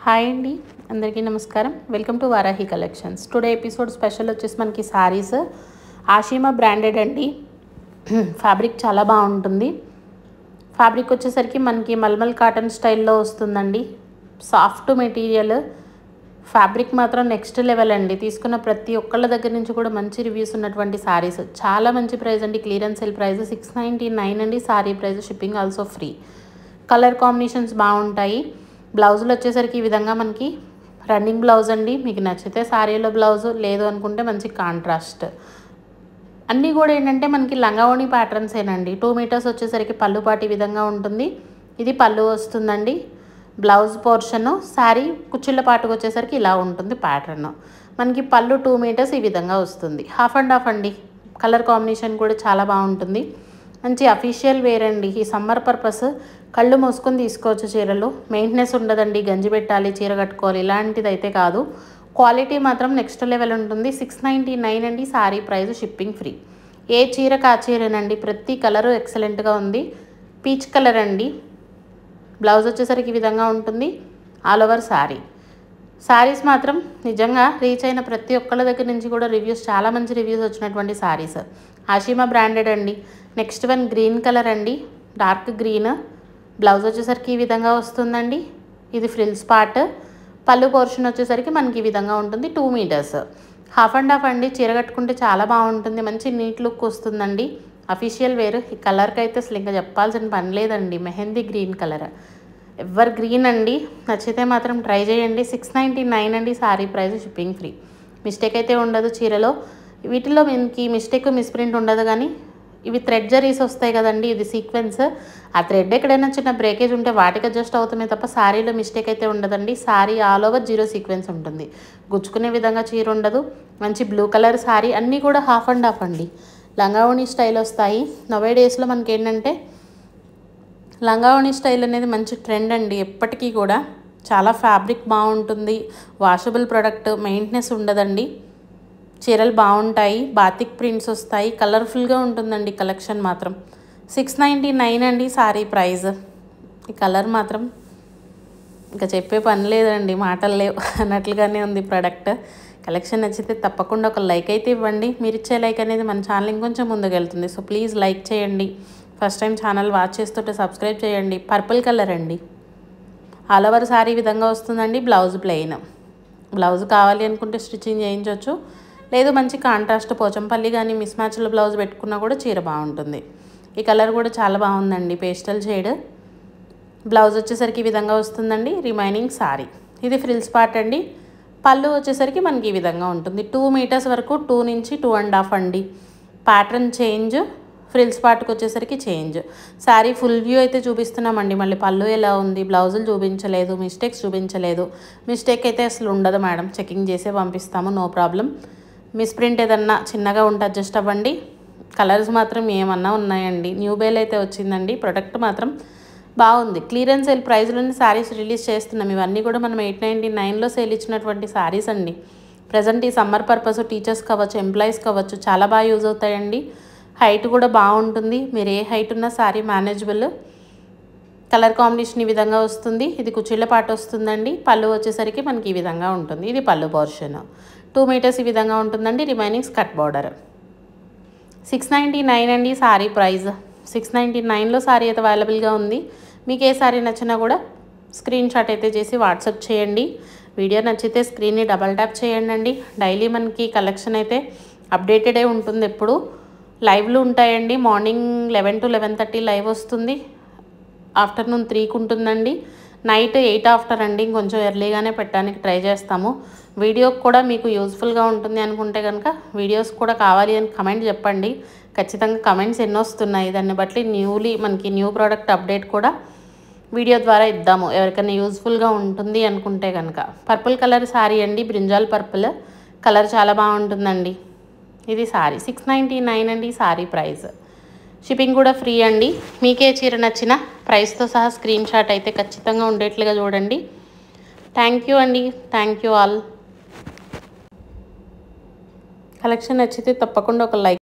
Hi అండి, అందరికీ నమస్కారం. Welcome to Varahi collections. Today episode special వచ్చేసి మనకి శారీస్ ఆషిమా బ్రాండెడ్ అండి. ఫ్యాబ్రిక్ చాలా బాగుంటుంది. ఫ్యాబ్రిక్ వచ్చేసరికి మనకి మల్మల్ కాటన్ స్టైల్లో వస్తుందండి. సాఫ్ట్ మెటీరియల్, ఫ్యాబ్రిక్ మాత్రం నెక్స్ట్ లెవెల్ అండి. తీసుకున్న ప్రతి ఒక్కళ్ళ దగ్గర నుంచి కూడా మంచి రివ్యూస్ ఉన్నటువంటి శారీస్. చాలా మంచి ప్రైస్ అండి. క్లియరెన్స్ సేల్ ప్రైస్ 699 అండి. Sari price, shipping also free. Colour combinations బాగుంటాయి. బ్లౌజులు వచ్చేసరికి ఈ విధంగా మనకి రన్నింగ్ బ్లౌజ్ అండి. మీకు నచ్చితే శారీలో బ్లౌజు, లేదు అనుకుంటే మంచి కాంట్రాస్ట్. అన్నీ కూడా ఏంటంటే మనకి లంగావోణి ప్యాటర్న్సేనండి. 2 మీటర్స్ వచ్చేసరికి పళ్ళు పాటు ఈ విధంగా ఉంటుంది. ఇది పళ్ళు వస్తుందండి. బ్లౌజ్ పోర్షను శారీ కుచ్చిళ్ళ పాటుకు వచ్చేసరికి ఇలా ఉంటుంది ప్యాటర్న్. మనకి పళ్ళు 2 మీటర్స్ ఈ విధంగా వస్తుంది. హాఫ్ అండ్ హాఫ్ అండి. కలర్ కాంబినేషన్ కూడా చాలా బాగుంటుంది. మంచి అఫీషియల్ వేర్ అండి. ఈ సమ్మర్ పర్పస్ కళ్ళు మూసుకొని తీసుకోవచ్చు చీరలు. మెయింటెనెన్స్ ఉండదండి, గంజి పెట్టాలి, చీర కట్టుకోవాలి, ఇలాంటిది అయితే కాదు. క్వాలిటీ మాత్రం నెక్స్ట్ లెవెల్ ఉంటుంది. 699 అండి. Sari price, shipping free. ఏ చీరకు ఆ చీరేనండి. ప్రతి కలరు ఎక్సలెంట్గా ఉంది. పీచ్ కలర్ అండి. బ్లౌజ్ వచ్చేసరికి ఈ విధంగా ఉంటుంది. All over sari. శారీస్ మాత్రం నిజంగా రీచ్ అయిన ప్రతి ఒక్కళ్ళ దగ్గర నుంచి కూడా రివ్యూస్, చాలా మంచి రివ్యూస్ వచ్చినటువంటి శారీస్. ఆషిమా బ్రాండెడ్ అండి. నెక్స్ట్ వన్ గ్రీన్ కలర్ అండి, డార్క్ గ్రీన్. బ్లౌజ్ వచ్చేసరికి ఈ విధంగా వస్తుందండి. ఇది ఫ్రిల్స్ పార్ట్. పళ్ళు పోర్షన్ వచ్చేసరికి మనకి ఈ విధంగా ఉంటుంది. 2 మీటర్స్. హాఫ్ అండ్ హాఫ్ అండి. చీర కట్టుకుంటే చాలా బాగుంటుంది. మంచి నీట్ లుక్ వస్తుందండి. Official wear. ఈ కలర్కి అయితే అసలు ఇంకా చెప్పాల్సిన పని లేదండి. Mehndi green colour, evergreen అండి. నచ్చితే మాత్రం ట్రై చేయండి. 699 అండి. Sari price, shipping free. Mistake అయితే ఉండదు చీరలో. వీటిలో మనకి మిస్టేక్, మిస్ప్రింట్ ఉండదు. కానీ ఇవి థ్రెడ్ జరీస్ వస్తాయి కదండి, ఇది సీక్వెన్స్. ఆ థ్రెడ్ ఎక్కడైనా చిన్న బ్రేకేజ్ ఉంటే వాటికి అడ్జస్ట్ అవుతామే తప్ప శారీలో మిస్టేక్ అయితే ఉండదండి. శారీ ఆల్ ఓవర్ 0 సీక్వెన్స్ ఉంటుంది. గుచ్చుకునే విధంగా చీర ఉండదు. మంచి బ్లూ కలర్ శారీ. అన్నీ కూడా హాఫ్ అండ్ హాఫ్ అండి. లంగావోణి స్టైల్ వస్తాయి. నవే డేస్లో మనకి ఏంటంటే లంగావోణి స్టైల్ అనేది మంచి ట్రెండ్ అండి. ఎప్పటికీ కూడా చాలా ఫ్యాబ్రిక్ బాగుంటుంది. వాషబుల్ ప్రోడక్ట్, మెయింటెనెన్స్ ఉండదండి. చీరలు బాగుంటాయి. బాతిక్ ప్రింట్స్ వస్తాయి. కలర్ఫుల్గా ఉంటుందండి కలెక్షన్ మాత్రం. 699 అండి. శారీ ప్రైజ్. ఈ కలర్ మాత్రం ఇంకా చెప్పే పని లేదండి, మాటలు లేవు అన్నట్లుగానే ఉంది ప్రోడక్ట్. కలెక్షన్ నచ్చితే తప్పకుండా ఒక లైక్ అయితే ఇవ్వండి. మీరు ఇచ్చే లైక్ అనేది మన ఛానల్ ఇంకొంచెం ముందుకు వెళ్తుంది. సో ప్లీజ్ లైక్ చేయండి. ఫస్ట్ టైం ఛానల్ వాచ్ చేస్తుంటే సబ్స్క్రైబ్ చేయండి. పర్పుల్ కలర్ అండి. ఆల్ ఓవర్ శారీ విధంగా వస్తుందండి. Blouse plain. బ్లౌజ్ కావాలి అనుకుంటే స్టిచ్చింగ్ చేయించవచ్చు, లేదు మంచి కాంట్రాస్ట్ పోచంపల్లి కానీ మిస్ మ్యాచ్లో బ్లౌజ్ పెట్టుకున్నా కూడా చీర బాగుంటుంది. ఈ కలర్ కూడా చాలా బాగుందండి, పేస్టల్ షేడ్. బ్లౌజ్ వచ్చేసరికి ఈ విధంగా వస్తుందండి. రిమైనింగ్ శారీ. ఇది ఫ్రిల్స్ పార్ట్ అండి. పళ్ళు వచ్చేసరికి మనకి ఈ విధంగా ఉంటుంది. 2 మీటర్స్ వరకు, 2 నుంచి 2.5 అండి. Pattern change. ఫ్రిల్స్ పార్ట్కి వచ్చేసరికి చేంజ్. శారీ ఫుల్ వ్యూ అయితే చూపిస్తున్నామండి. మళ్ళీ పళ్ళు ఎలా ఉంది, బ్లౌజులు చూపించలేదు, మిస్టేక్స్ చూపించలేదు. మిస్టేక్ అయితే అసలు ఉండదు మేడం, చెకింగ్ చేసే పంపిస్తాము, నో ప్రాబ్లం. మిస్ప్రింట్ ఏదన్నా చిన్నగా ఉంటే అడ్జస్ట్ అవ్వండి. కలర్స్ మాత్రం ఏమన్నా ఉన్నాయండి. న్యూ బేల్ అయితే వచ్చిందండి. ప్రొడక్ట్ మాత్రం బాగుంది. క్లియరెన్స్ సేల్ ప్రైస్లోనే శారీస్ రిలీజ్ చేస్తున్నాం. ఇవన్నీ కూడా మనం 899లో సేల్ ఇచ్చినటువంటి శారీస్ అండి. ప్రజెంట్ ఈ సమ్మర్ పర్పస్ టీచర్స్ కావచ్చు, ఎంప్లాయీస్ కావచ్చు, చాలా బాగా యూజ్ అవుతాయండి. హైట్ కూడా బాగుంటుంది. మీరు ఏ హైట్ ఉన్నా శారీ మేనేజబుల్. కలర్ కాంబినేషన్ ఈ విధంగా వస్తుంది. ఇది కుచ్చిళ్ళ పాటు వస్తుందండి. పళ్ళు వచ్చేసరికి మనకి ఈ విధంగా ఉంటుంది. ఇది పళ్ళు పోర్షన్. 2 మీటర్స్ ఈ విధంగా ఉంటుందండి. Remaining skirt border. 699 అండి. శారీ ప్రైస్. 699లో శారీ అయితే అవైలబుల్గా ఉంది. మీకు ఏ శారీ నచ్చినా కూడా స్క్రీన్ షాట్ అయితే చేసి వాట్సాప్ చేయండి. వీడియో నచ్చితే స్క్రీన్ని డబల్ ట్యాప్ చేయండి అండి. డైలీ మనకి కలెక్షన్ అయితే అప్డేటెడే ఉంటుంది. ఎప్పుడు లైవ్లు ఉంటాయండి. మార్నింగ్ 11 to 11:30 లైవ్ వస్తుంది. ఆఫ్టర్నూన్ 3కి ఉంటుందండి. నైట్ 8 ఆఫ్టర్ అండి. ఇంకొంచెం ఎర్లీగానే పెట్టడానికి ట్రై చేస్తాము. వీడియోకి కూడా మీకు యూజ్ఫుల్గా ఉంటుంది అనుకుంటే కనుక వీడియోస్ కూడా కావాలి అని కమెంట్ చెప్పండి. ఖచ్చితంగా కమెంట్స్ ఎన్నో వస్తున్నాయి. దాన్ని బట్టి మనకి న్యూ ప్రోడక్ట్ అప్డేట్ కూడా వీడియో ద్వారా ఇద్దాము, ఎవరికైనా యూజ్ఫుల్గా ఉంటుంది అనుకుంటే కనుక. పర్పుల్ కలర్ శారీ అండి. బ్రింజాల్ పర్పుల్ కలర్ చాలా బాగుంటుందండి. ఇది శారీ. 699 అండి. శారీ ప్రైస్. షిప్పింగ్ కూడా ఫ్రీ అండి. మీకే చీర నచ్చిన ప్రైస్తో సహా స్క్రీన్ షాట్ అయితే ఖచ్చితంగా ఉండేట్లుగా చూడండి. థ్యాంక్ యూ అండి. Thank you all. కలెక్షన్ నచ్చితే తప్పకుండా ఒక లైక్